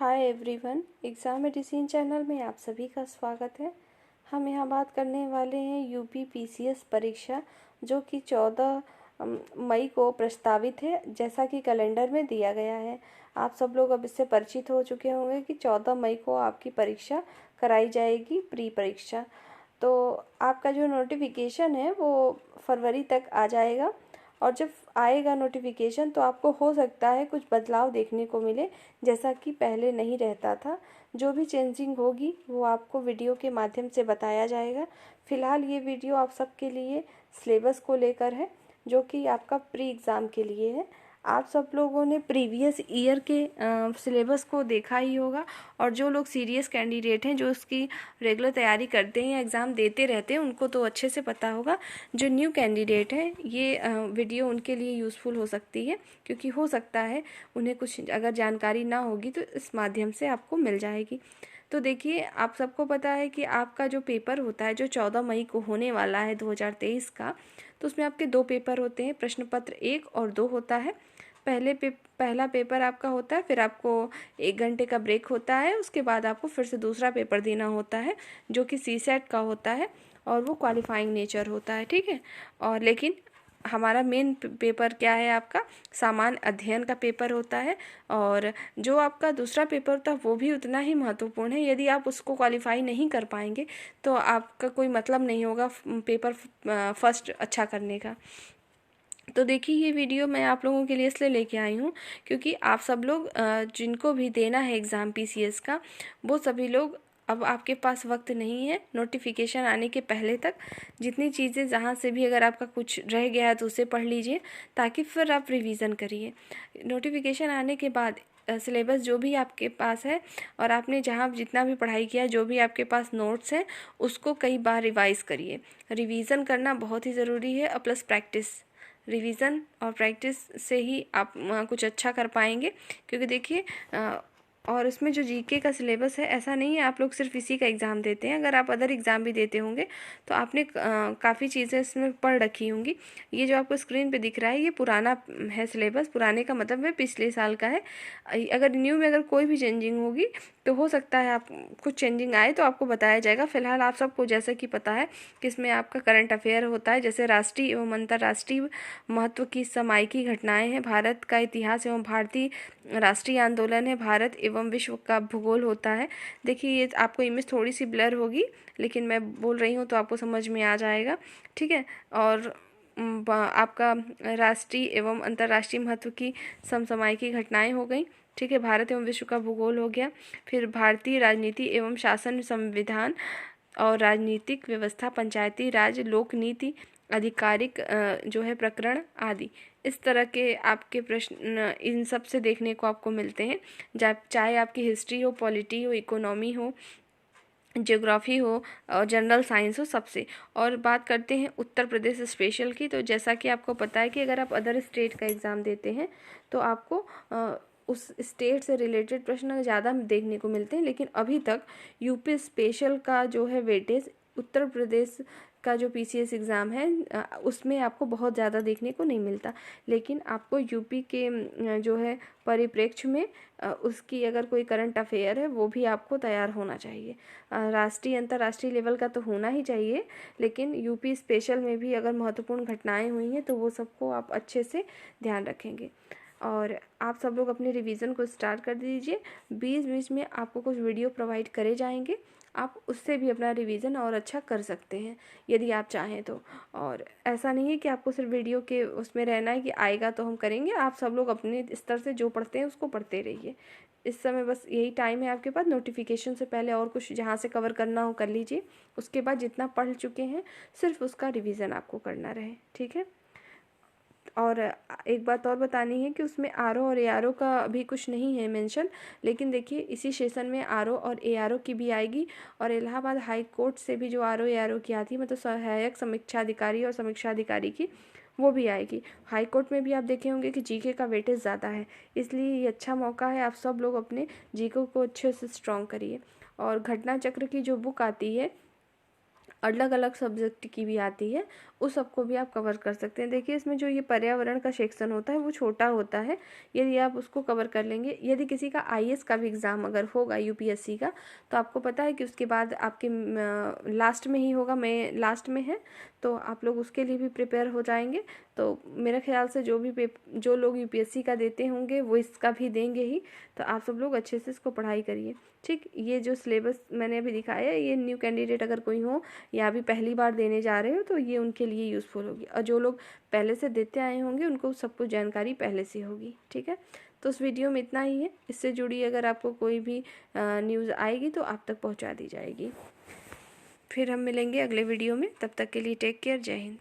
Hi everyone, exam medicine channel में आप सभी का स्वागत है। हम यहाँ बात करने वाले हैं यूपी पीसीएस परीक्षा जो कि 14 मई को प्रस्तावित है, जैसा कि कैलेंडर में दिया गया है। आप सब लोग अब इससे परिचित हो चुके होंगे कि 14 मई को आपकी परीक्षा कराई जाएगी, प्री परीक्षा। तो आपका जो नोटिफिकेशन है वो फरवरी तक आ जाएगा, और जब आएगा नोटिफिकेशन तो आपको हो सकता है कुछ बदलाव देखने को मिले, जैसा कि पहले नहीं रहता था। जो भी चेंजिंग होगी वो आपको वीडियो के माध्यम से बताया जाएगा। फ़िलहाल ये वीडियो आप सबके लिए सिलेबस को लेकर है, जो कि आपका प्री एग्ज़ाम के लिए है। आप सब लोगों ने प्रीवियस ईयर के सिलेबस को देखा ही होगा, और जो लोग सीरियस कैंडिडेट हैं, जो उसकी रेगुलर तैयारी करते हैं या एग्ज़ाम देते रहते हैं, उनको तो अच्छे से पता होगा। जो न्यू कैंडिडेट हैं, ये वीडियो उनके लिए यूज़फुल हो सकती है, क्योंकि हो सकता है उन्हें कुछ अगर जानकारी ना होगी तो इस माध्यम से आपको मिल जाएगी। तो देखिए, आप सबको पता है कि आपका जो पेपर होता है, जो 14 मई को होने वाला है 2023 का, तो उसमें आपके 2 पेपर होते हैं, प्रश्न पत्र 1 और 2 होता है। पहला पेपर आपका होता है, फिर आपको 1 घंटे का ब्रेक होता है, उसके बाद आपको फिर से दूसरा पेपर देना होता है, जो कि सीसेट का होता है, और वो क्वालिफाइंग नेचर होता है, ठीक है। और लेकिन हमारा मेन पेपर क्या है, आपका सामान्य अध्ययन का पेपर होता है, और जो आपका दूसरा पेपर होता है वो भी उतना ही महत्वपूर्ण है। यदि आप उसको क्वालिफाई नहीं कर पाएंगे तो आपका कोई मतलब नहीं होगा पेपर फर्स्ट अच्छा करने का। तो देखिए, ये वीडियो मैं आप लोगों के लिए इसलिए लेके आई हूँ क्योंकि आप सब लोग जिनको भी देना है एग्ज़ाम पीसीएस का, वो सभी लोग, अब आपके पास वक्त नहीं है नोटिफिकेशन आने के पहले तक। जितनी चीज़ें जहाँ से भी अगर आपका कुछ रह गया है तो उसे पढ़ लीजिए, ताकि फिर आप रिवीजन करिए। नोटिफिकेशन आने के बाद सिलेबस जो भी आपके पास है, और आपने जहाँ जितना भी पढ़ाई किया है, जो भी आपके पास नोट्स हैं, उसको कई बार रिवाइज़ करिए। रिवीजन करना बहुत ही ज़रूरी है, और प्लस प्रैक्टिस। रिवीजन और प्रैक्टिस से ही आप कुछ अच्छा कर पाएंगे, क्योंकि देखिए और इसमें जो जीके का सिलेबस है, ऐसा नहीं है आप लोग सिर्फ इसी का एग्ज़ाम देते हैं। अगर आप अदर एग्ज़ाम भी देते होंगे तो आपने काफ़ी चीज़ें इसमें पढ़ रखी होंगी। ये जो आपको स्क्रीन पे दिख रहा है, ये पुराना है सिलेबस। पुराने का मतलब है पिछले साल का है। अगर न्यू में अगर कोई भी चेंजिंग होगी तो हो सकता है आप कुछ चेंजिंग आए तो आपको बताया जाएगा। फिलहाल आप सबको जैसा कि पता है कि इसमें आपका करंट अफेयर होता है, जैसे राष्ट्रीय एवं अंतर्राष्ट्रीय महत्व की समायिकी घटनाएं हैं, भारत का इतिहास एवं भारतीय राष्ट्रीय आंदोलन है, भारत एवं विश्व का भूगोल होता है। देखिए, ये आपको इमेज थोड़ी सी ब्लर होगी, लेकिन मैं बोल रही हूँ तो आपको समझ में आ जाएगा, ठीक है। और आपका राष्ट्रीय एवं अंतर्राष्ट्रीय महत्व की समसामयिकी घटनाएं हो गई, ठीक है। भारत एवं विश्व का भूगोल हो गया। फिर भारतीय राजनीति एवं शासन, संविधान और राजनीतिक व्यवस्था, पंचायती राज, लोक नीति, आधिकारिक जो है प्रकरण आदि। इस तरह के आपके प्रश्न इन सब से देखने को आपको मिलते हैं, चाहे आपकी हिस्ट्री हो, पॉलिटी हो, इकोनॉमी हो, ज्योग्राफी हो और जनरल साइंस हो, सबसे। और बात करते हैं उत्तर प्रदेश स्पेशल की, तो जैसा कि आपको पता है कि अगर आप अदर स्टेट का एग्ज़ाम देते हैं तो आपको उस स्टेट से रिलेटेड प्रश्न ज़्यादा देखने को मिलते हैं, लेकिन अभी तक यूपी स्पेशल का जो है वेटेज उत्तर प्रदेश का जो पीसीएस एग्ज़ाम है उसमें आपको बहुत ज़्यादा देखने को नहीं मिलता। लेकिन आपको यूपी के जो है परिप्रेक्ष्य में उसकी अगर कोई करंट अफेयर है वो भी आपको तैयार होना चाहिए। राष्ट्रीय अंतर्राष्ट्रीय लेवल का तो होना ही चाहिए, लेकिन यूपी स्पेशल में भी अगर महत्वपूर्ण घटनाएं हुई हैं तो वो सबको आप अच्छे से ध्यान रखेंगे। और आप सब लोग अपने रिवीजन को स्टार्ट कर दीजिए। बीच बीच में आपको कुछ वीडियो प्रोवाइड करे जाएंगे, आप उससे भी अपना रिवीजन और अच्छा कर सकते हैं यदि आप चाहें तो। और ऐसा नहीं है कि आपको सिर्फ वीडियो के उसमें रहना है कि आएगा तो हम करेंगे। आप सब लोग अपने स्तर से जो पढ़ते हैं उसको पढ़ते रहिए। इस समय बस यही टाइम है आपके पास। नोटिफिकेशन से पहले और कुछ जहाँ से कवर करना हो कर लीजिए, उसके बाद जितना पढ़ चुके हैं सिर्फ उसका रिवीजन आपको करना रहे, ठीक है। और एक बात और बतानी है कि उसमें आरओ और एआरओ का अभी कुछ नहीं है मेंशन, लेकिन देखिए इसी सेशन में आरओ और एआरओ की भी आएगी। और इलाहाबाद हाई कोर्ट से भी जो आरओ एआरओ की आती है, मतलब सहायक समीक्षा अधिकारी और समीक्षा अधिकारी की, वो भी आएगी। हाई कोर्ट में भी आप देखे होंगे कि जीके का वेटेज ज़्यादा है, इसलिए ये अच्छा मौका है। आप सब लोग अपने जीके को अच्छे से स्ट्रॉन्ग करिए। और घटना चक्र की जो बुक आती है अलग अलग सब्जेक्ट की भी आती है, उस सबको भी आप कवर कर सकते हैं। देखिए इसमें जो ये पर्यावरण का सेक्शन होता है वो छोटा होता है, यदि आप उसको कवर कर लेंगे। यदि किसी का आईएएस का भी एग्ज़ाम अगर होगा यूपीएससी का, तो आपको पता है कि उसके बाद आपके लास्ट में ही होगा, मई लास्ट में है, तो आप लोग उसके लिए भी प्रिपेयर हो जाएंगे। तो मेरे ख्याल से जो लोग यूपीएससी का देते होंगे वो इसका भी देंगे ही, तो आप सब लोग अच्छे से इसको पढ़ाई करिए। ठीक, ये जो सिलेबस मैंने अभी दिखाया है, ये न्यू कैंडिडेट अगर कोई हो या अभी पहली बार देने जा रहे हो तो ये उनके लिए यूज़फुल होगी, और जो लोग पहले से देते आए होंगे उनको सब कुछ जानकारी पहले से होगी। ठीक है, तो उस वीडियो में इतना ही है। इससे जुड़ी अगर आपको कोई भी न्यूज़ आएगी तो आप तक पहुंचा दी जाएगी। फिर हम मिलेंगे अगले वीडियो में, तब तक के लिए टेक केयर, जय हिंद।